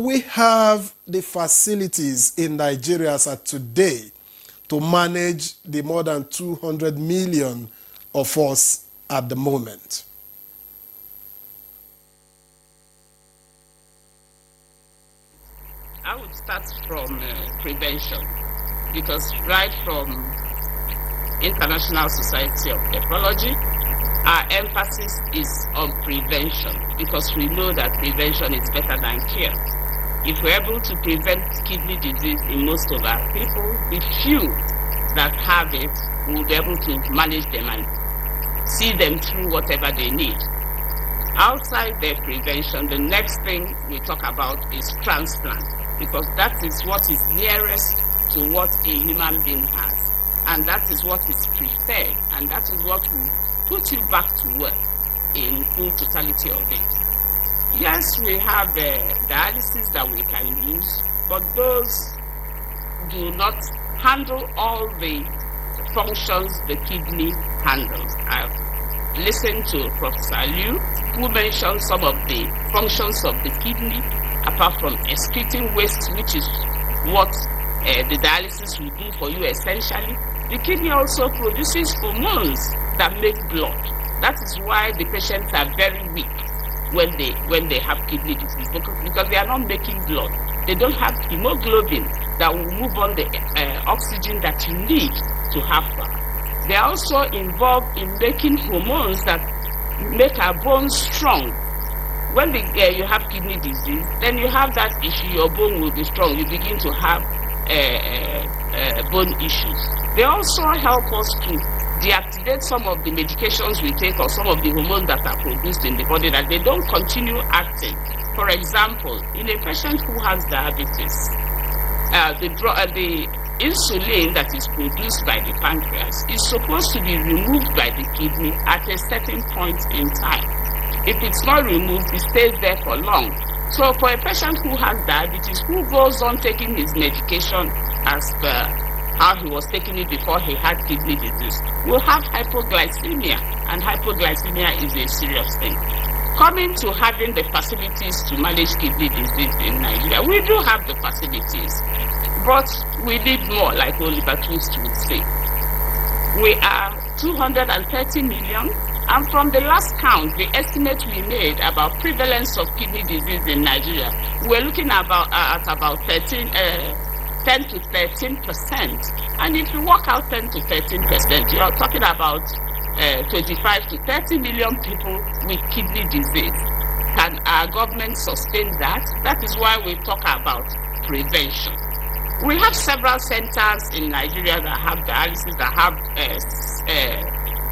We have the facilities in Nigeria as at today to manage the more than 200 million of us at the moment. I would start from prevention, because right from International Society of Nephrology, our emphasis is on prevention, because we know that prevention is better than cure. If we're able to prevent kidney disease in most of our people, the few that have it, we'll be able to manage them and see them through whatever they need. Outside the prevention, the next thing we talk about is transplant, because that is what is nearest to what a human being has, and that is what is preferred, and that is what will put you back to work in full totality of it. Yes, we have dialysis that we can use, but those do not handle all the functions the kidney handles. I've listened to Professor Liu, who mentioned some of the functions of the kidney, apart from excreting waste, which is what the dialysis will do for you essentially. The kidney also produces hormones that make blood. That is why the patients are very weak when they have kidney disease, because they are not making blood. They don't have hemoglobin that will move on the oxygen that you need to have power. They are also involved in making hormones that make our bones strong. When you have kidney disease, then you have that issue, your bone will be strong. You begin to have bone issues. They also help us to deactivate some of the medications we take, or some of the hormones that are produced in the body, that they don't continue acting. For example, in a patient who has diabetes, the insulin that is produced by the pancreas is supposed to be removed by the kidney at a certain point in time. If it's not removed, it stays there for long. So for a patient who has diabetes, who goes on taking his medication as per how he was taking it before he had kidney disease, will have hypoglycemia, and hypoglycemia is a serious thing. Coming to having the facilities to manage kidney disease in Nigeria, we do have the facilities, but we need more, like Oliver Twist would say. We are 230 million, and from the last count, the estimate we made about prevalence of kidney disease in Nigeria, we're looking at about 10 to 13%. And if you work out 10 to 13%, you are talking about 25 to 30 million people with kidney disease. Can our government sustain that? That is why we talk about prevention. We have several centers in Nigeria that have dialysis, that have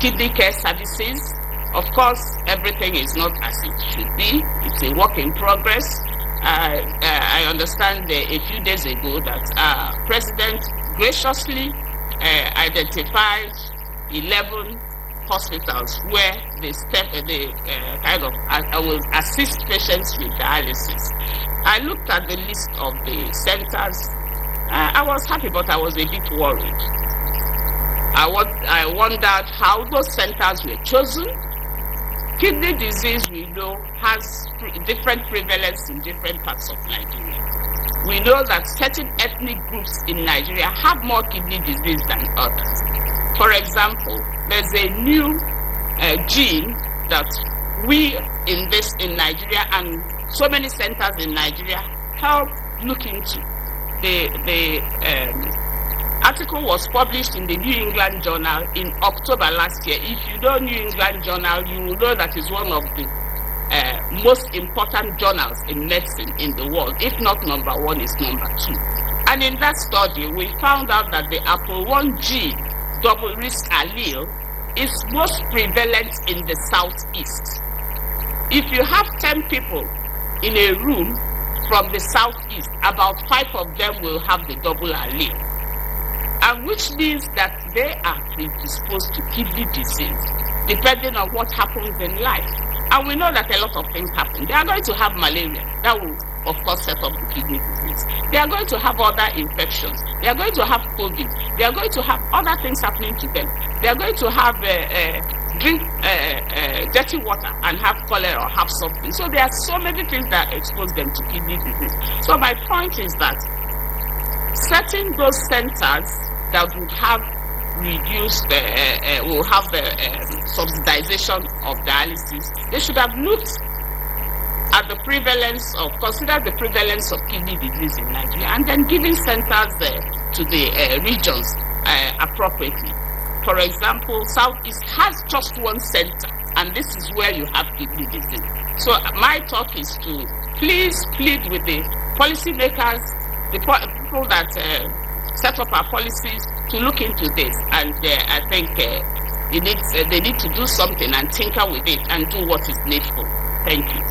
kidney care services. Of course, everything is not as it should be. It's a work in progress. I understand a few days ago that President graciously identified 11 hospitals where they will assist patients with dialysis. I looked at the list of the centers. I was happy, but I was a bit worried. I wondered how those centers were chosen. Kidney disease, we know, has different prevalence in different parts of Nigeria. We know that certain ethnic groups in Nigeria have more kidney disease than others. For example, there's a new gene that we invest in Nigeria, and so many centers in Nigeria help look into. The article was published in the New England Journal in October last year. If you know New England Journal, you will know that it's one of the most important journals in medicine in the world. If not number one, it's number two. And in that study, we found out that the APOL1 gene double risk allele is most prevalent in the southeast. If you have 10 people in a room from the southeast, about 5 of them will have the double allele. And which means that they are predisposed to kidney disease, depending on what happens in life. And we know that a lot of things happen. They are going to have malaria. That will, of course, set up the kidney disease. They are going to have other infections. They are going to have COVID. They are going to have other things happening to them. They are going to have drink dirty water and have cholera or have something. So there are so many things that expose them to kidney disease. So my point is that setting those centers that would have reduced, will have the subsidization of dialysis, they should have looked at the prevalence of, consider the prevalence of kidney disease in Nigeria, and then giving centers to the regions appropriately. For example, Southeast has just one center, and this is where you have kidney disease. So my talk is to please plead with the policymakers, the people that set up our policies, to look into this. And I think they need to do something and tinker with it and do what is needful. Thank you.